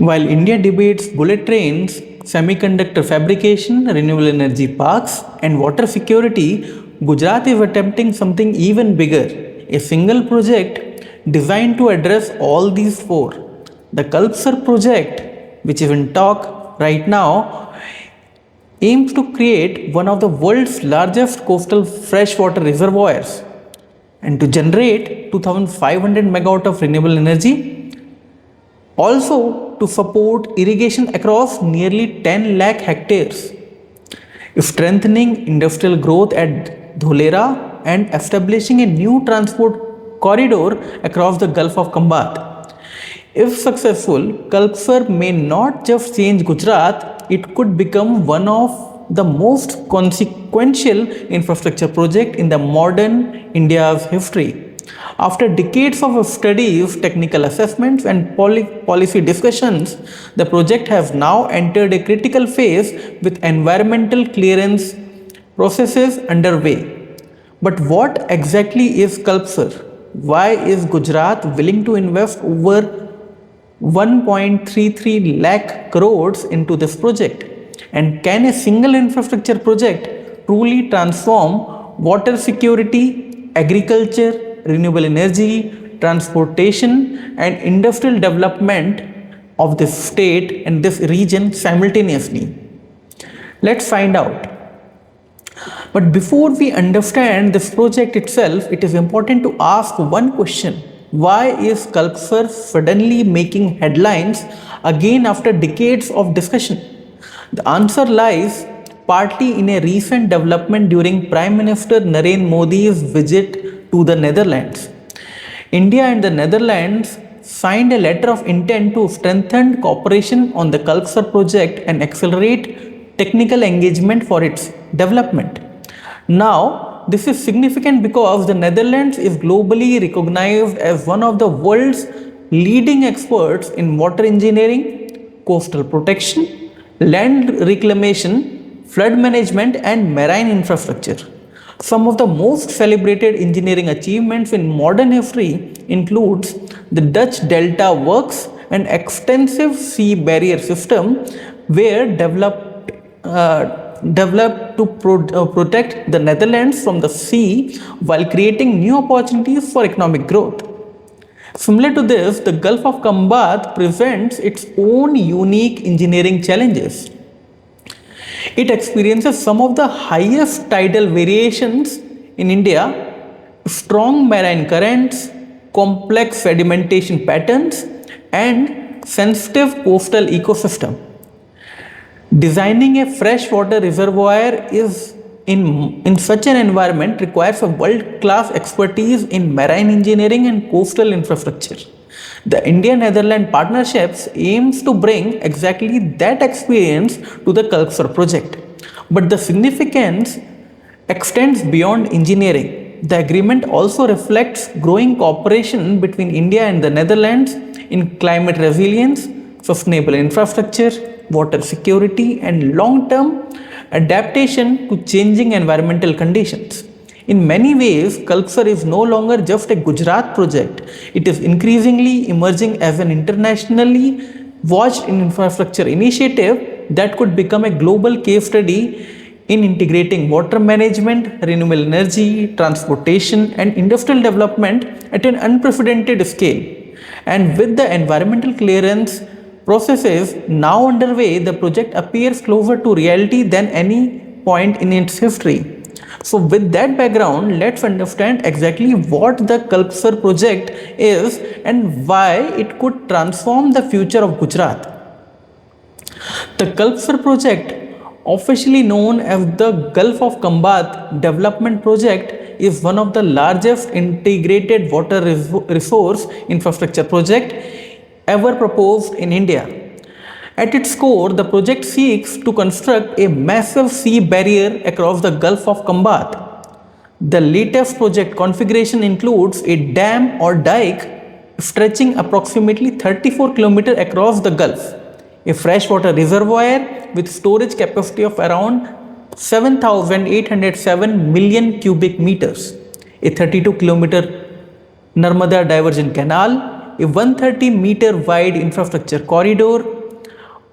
While India debates bullet trains, semiconductor fabrication, renewable energy parks, and water security, Gujarat is attempting something even bigger, a single project designed to address all these four. The 𝗵𝗸𝗀 project, which is in talk right now, aims to create one of the world's largest coastal freshwater reservoirs and to generate 2,500 megawatt of renewable energy. Also to support irrigation across nearly 10 lakh hectares, strengthening industrial growth at Dholera and establishing a new transport corridor across the Gulf of Khambhat. If successful, 𝗵𝗸𝗀 may not just change Gujarat, it could become one of the most consequential infrastructure project in the modern India's history. After decades of studies, technical assessments and policy discussions, the project has now entered a critical phase with environmental clearance processes underway. But what exactly is 𝗵𝗸𝗀? Why is Gujarat willing to invest over 1.33 lakh crores into this project? And can a single infrastructure project truly transform water security, agriculture, renewable energy, transportation, and industrial development of this state and this region simultaneously? Let's find out. But before we understand this project itself, it is important to ask one question. Why is 𝗵𝗸𝗀 suddenly making headlines again after decades of discussion? The answer lies partly in a recent development during Prime Minister Narendra Modi's visit to the Netherlands. India and the Netherlands signed a letter of intent to strengthen cooperation on the 𝗵𝗸𝗀 project and accelerate technical engagement for its development. Now, this is significant because the Netherlands is globally recognized as one of the world's leading experts in water engineering, coastal protection, land reclamation, flood management, and marine infrastructure. Some of the most celebrated engineering achievements in modern history includes the Dutch Delta Works, an extensive sea barrier system where developed to protect the Netherlands from the sea while creating new opportunities for economic growth. Similar to this, the Gulf of Khambhat presents its own unique engineering challenges. It experiences some of the highest tidal variations in India, strong marine currents, complex sedimentation patterns, and sensitive coastal ecosystem. Designing a freshwater reservoir in such an environment requires a world-class expertise in marine engineering and coastal infrastructure. The India-Netherlands partnerships aims to bring exactly that experience to the 𝗵𝗸𝗀 project. But the significance extends beyond engineering. The agreement also reflects growing cooperation between India and the Netherlands in climate resilience, sustainable infrastructure, water security, and long-term adaptation to changing environmental conditions. In many ways, 𝗵𝗸𝗀 is no longer just a Gujarat project. It is increasingly emerging as an internationally watched infrastructure initiative that could become a global case study in integrating water management, renewable energy, transportation, and industrial development at an unprecedented scale. And with the environmental clearance processes now underway, the project appears closer to reality than any point in its history. So with that background, let's understand exactly what the 𝗵𝗸𝗀 project is and why it could transform the future of Gujarat. The 𝗵𝗸𝗀 project, officially known as the Gulf of Khambhat Development Project, is one of the largest integrated water resource infrastructure project ever proposed in India. At its core, the project seeks to construct a massive sea barrier across the Gulf of Khambhat. The latest project configuration includes a dam or dike stretching approximately 34 km across the Gulf, a freshwater reservoir with storage capacity of around 7,807 million cubic meters, a 32 km Narmada diversion canal, a 130-meter wide infrastructure corridor,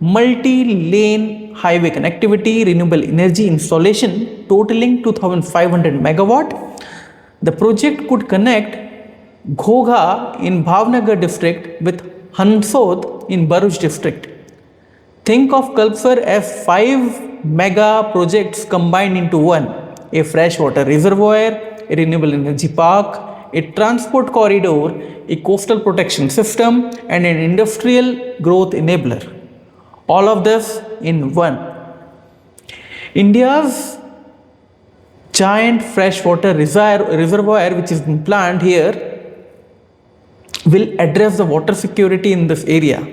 multi-lane highway connectivity, renewable energy installation totaling 2500 megawatt. The project could connect Ghogha in Bhavnagar district with Hansod in Bharuch district. Think of Kalpasar as 5 mega projects combined into one: a freshwater reservoir, a renewable energy park, a transport corridor, a coastal protection system, and an industrial growth enabler. All of this in one. India's giant freshwater reservoir, which is being planned here, will address the water security in this area.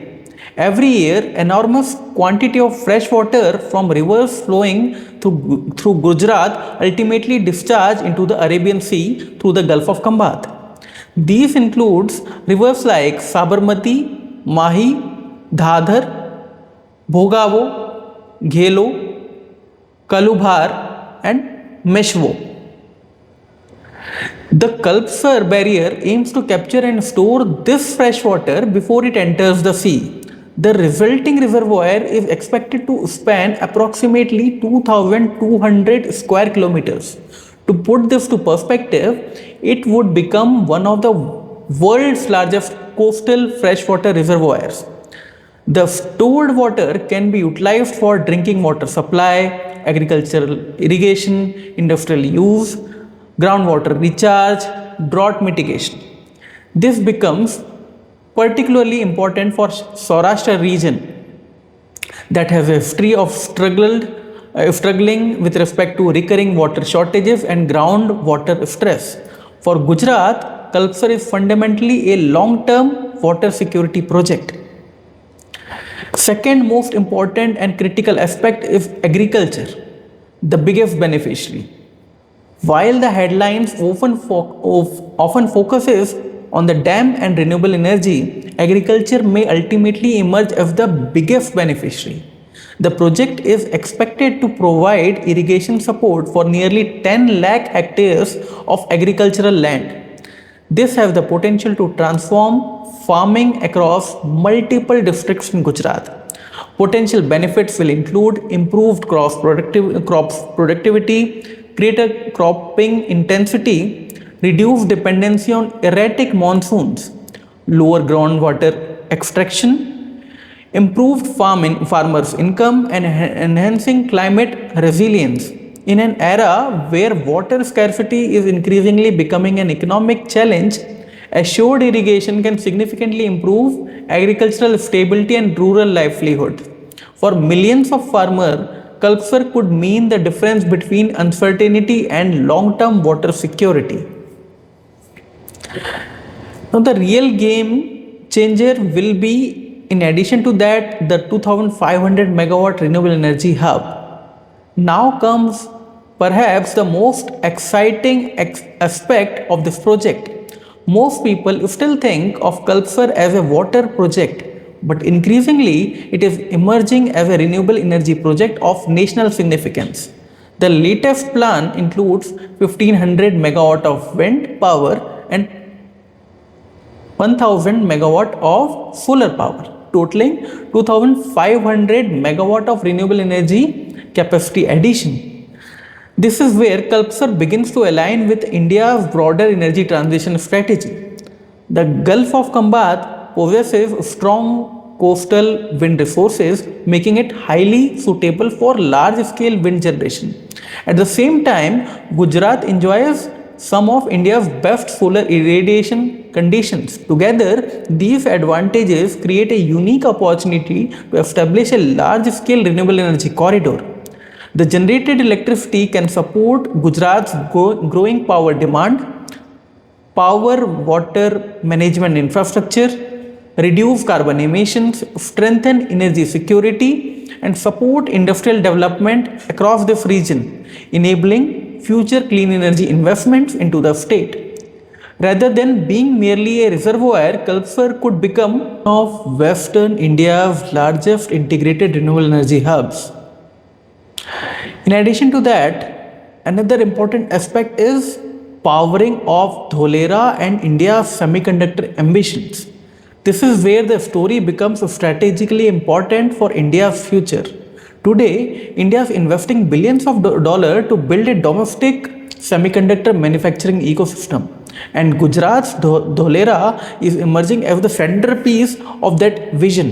Every year, enormous quantity of fresh water from rivers flowing through Gujarat ultimately discharge into the Arabian Sea through the Gulf of Khambhat. These includes rivers like Sabarmati, Mahi, Dhadhar, Bhogavo, Ghelo, Kalubhar, and Meshwo. The Kalpasar barrier aims to capture and store this fresh water before it enters the sea. The resulting reservoir is expected to span approximately 2,200 square kilometers. To put this to perspective, it would become one of the world's largest coastal freshwater reservoirs. The stored water can be utilized for drinking water supply, agricultural irrigation, industrial use, groundwater recharge, drought mitigation. This becomes particularly important for Saurashtra region that has a history of struggling with respect to recurring water shortages and groundwater stress. For Gujarat, Kalpasar is fundamentally a long-term water security project. Second most important and critical aspect is agriculture, the biggest beneficiary. While the headlines often focuses on the dam and renewable energy, agriculture may ultimately emerge as the biggest beneficiary. The project is expected to provide irrigation support for nearly 10 lakh hectares of agricultural land. This has the potential to transform farming across multiple districts in Gujarat. Potential benefits will include improved crop productivity, greater cropping intensity, reduced dependency on erratic monsoons, lower groundwater extraction, improved farmers' income, and enhancing climate resilience. In an era where water scarcity is increasingly becoming an economic challenge, assured irrigation can significantly improve agricultural stability and rural livelihood. For millions of farmers, Kalpasar could mean the difference between uncertainty and long-term water security. Now, the real game changer will be, in addition to that, the 2500 megawatt renewable energy hub. Now comes perhaps the most exciting aspect of this project. Most people still think of Kalpasar as a water project, but increasingly it is emerging as a renewable energy project of national significance. The latest plan includes 1500 megawatt of wind power and 1000 megawatt of solar power, totaling 2500 megawatt of renewable energy capacity addition. This is where Kalpasar begins to align with India's broader energy transition strategy. The Gulf of Khambhat possesses strong coastal wind resources, making it highly suitable for large-scale wind generation. At the same time, Gujarat enjoys some of India's best solar irradiation conditions. Together, these advantages create a unique opportunity to establish a large-scale renewable energy corridor. The generated electricity can support Gujarat's growing power demand, power water management infrastructure, reduce carbon emissions, strengthen energy security, and support industrial development across this region, enabling future clean energy investments into the state. Rather than being merely a reservoir, Kalpasar could become one of Western India's largest integrated renewable energy hubs. In addition to that, another important aspect is powering of Dholera and India's semiconductor ambitions. This is where the story becomes strategically important for India's future. Today, India is investing billions of dollars to build a domestic semiconductor manufacturing ecosystem, and Gujarat's Dholera is emerging as the centerpiece of that vision.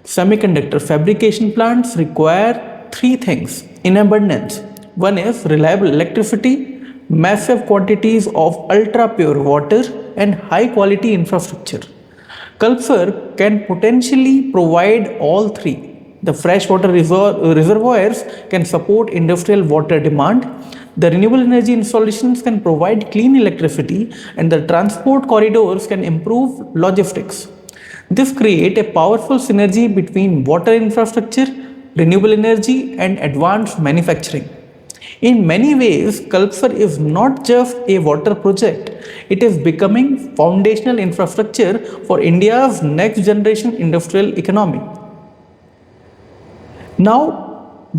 Semiconductor fabrication plants require three things in abundance. One is reliable electricity, massive quantities of ultra pure water, and high quality infrastructure. 𝗶𝗷𝗃 can potentially provide all three. The freshwater reservoirs can support industrial water demand, the renewable energy installations can provide clean electricity, and the transport corridors can improve logistics. This creates a powerful synergy between water infrastructure, renewable energy, and advanced manufacturing. In many ways, 𝗶𝗷𝗃 is not just a water project, it is becoming foundational infrastructure for India's next generation industrial economy. Now,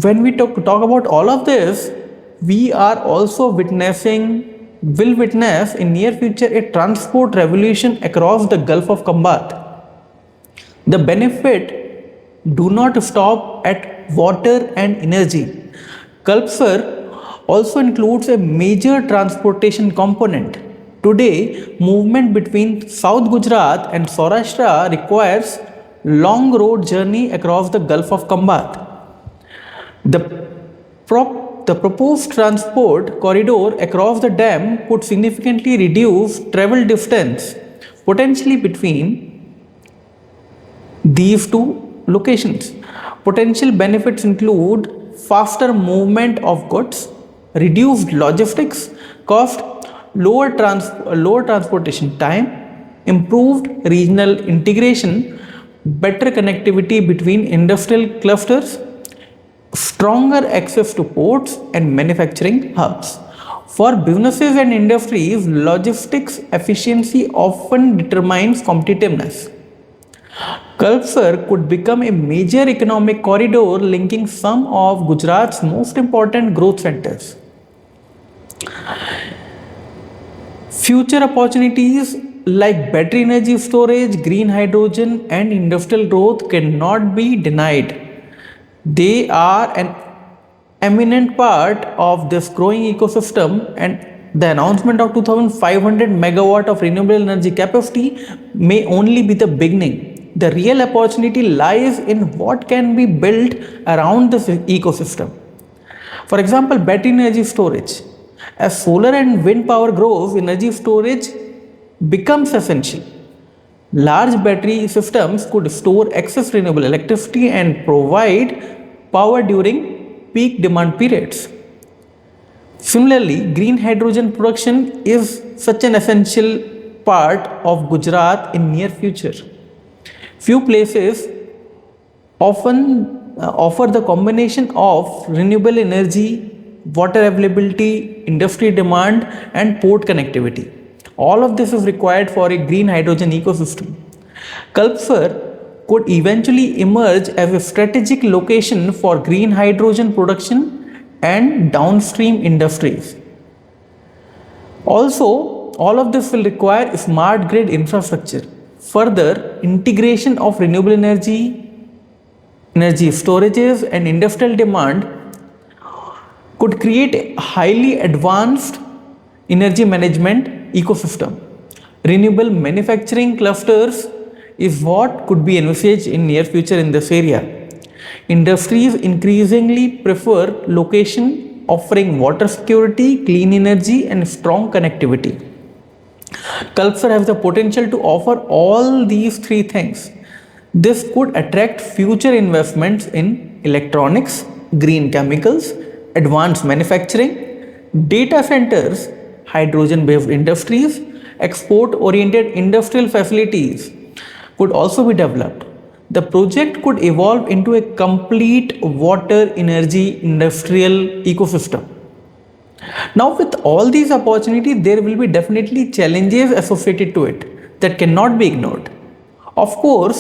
when we talk about all of this, we are also will witness in near future a transport revolution across the Gulf of Khambhat. The benefit do not stop at water and energy. 𝗶𝗷𝗃 also includes a major transportation component. Today, movement between South Gujarat and Saurashtra requires long road journey across the Gulf of Khambhat. The proposed transport corridor across the dam could significantly reduce travel distance, potentially between these two locations. Potential benefits include faster movement of goods, reduced logistics cost, lower transportation time, improved regional integration, better connectivity between industrial clusters, stronger access to ports and manufacturing hubs. For businesses and industries, logistics efficiency often determines competitiveness. 𝗶𝗷𝗃 could become a major economic corridor linking some of Gujarat's most important growth centers. Future opportunities like battery energy storage, green hydrogen, and industrial growth cannot be denied. They are an eminent part of this growing ecosystem, and the announcement of 2,500 megawatt of renewable energy capacity may only be the beginning. The real opportunity lies in what can be built around this ecosystem. For example, battery energy storage. As solar and wind power grows, energy storage becomes essential. Large battery systems could store excess renewable electricity and provide power during peak demand periods. Similarly, green hydrogen production is such an essential part of Gujarat in near future. Few places often offer the combination of renewable energy, water availability, industry demand, and port connectivity. All of this is required for a green hydrogen ecosystem. 𝗶𝗷𝗃 could eventually emerge as a strategic location for green hydrogen production and downstream industries. Also, all of this will require smart grid infrastructure. Further, integration of renewable energy storages, and industrial demand could create a highly advanced energy management ecosystem. Renewable manufacturing clusters is what could be envisaged in near future in this area. Industries increasingly prefer location offering water security, clean energy, and strong connectivity. 𝗶𝗷𝗃 has the potential to offer all these three things. This could attract future investments in electronics, green chemicals, advanced manufacturing, data centers, hydrogen-based industries, export-oriented industrial facilities could also be developed. The project could evolve into a complete water energy industrial ecosystem. Now, with all these opportunities, there will be definitely challenges associated to it that cannot be ignored. Of course,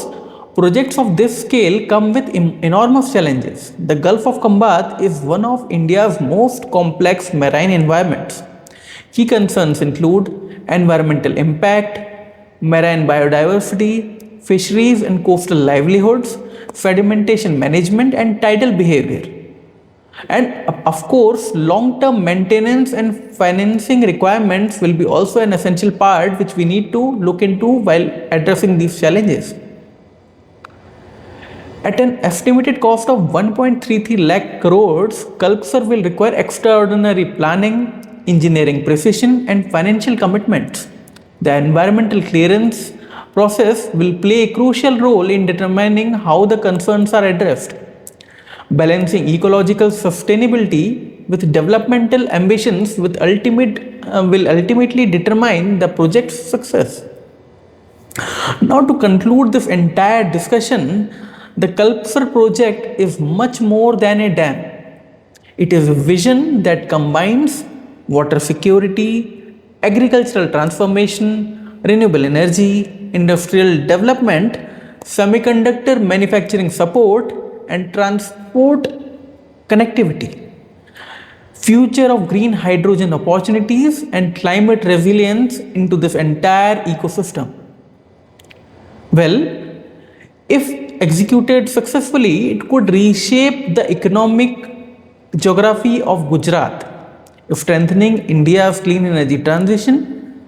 projects of this scale come with enormous challenges. The Gulf of Khambhat is one of India's most complex marine environments. Key concerns include environmental impact, marine biodiversity, fisheries and coastal livelihoods, sedimentation management, and tidal behavior. And of course, long-term maintenance and financing requirements will be also an essential part which we need to look into while addressing these challenges. At an estimated cost of 1.33 lakh crores, Kalpasar will require extraordinary planning, engineering precision, and financial commitments. The environmental clearance process will play a crucial role in determining how the concerns are addressed. Balancing ecological sustainability with developmental ambitions will ultimately determine the project's success. Now, to conclude this entire discussion, the Kalpasar project is much more than a dam. It is a vision that combines water security, agricultural transformation, renewable energy, industrial development, semiconductor manufacturing support, and transport connectivity. Future of green hydrogen opportunities and climate resilience into this entire ecosystem. Well, if executed successfully, it could reshape the economic geography of Gujarat, strengthening India's clean energy transition,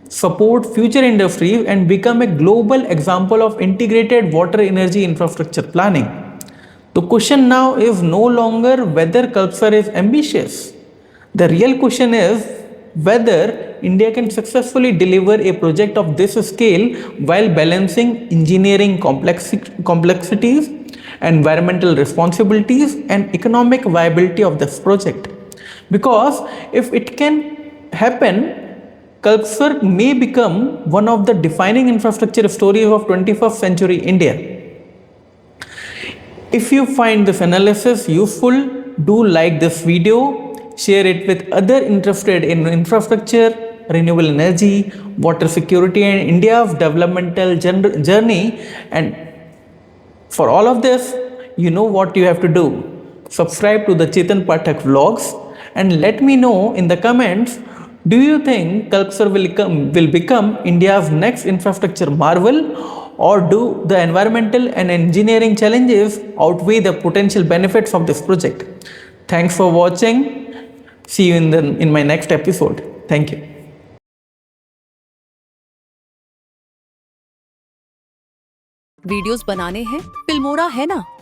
support future industries, and become a global example of integrated water energy infrastructure planning. The question now is no longer whether Kalpasar is ambitious. The real question is whether India can successfully deliver a project of this scale while balancing engineering complexities, environmental responsibilities, and economic viability of this project. Because if it can happen, Kalpasar may become one of the defining infrastructure stories of 21st century India. If you find this analysis useful, do like this video, share it with others interested in infrastructure, renewable energy, water security, and India's developmental journey. And for all of this, you know what you have to do. Subscribe to the Chetan Pathak vlogs and let me know in the comments, do you think Kalpasar will become India's next infrastructure marvel, or do the environmental and engineering challenges outweigh the potential benefits of this project? Thanks for watching. See you in my next episode. Thank you. Videos बनाने हैं 𝗵𝗸𝗫 है ना।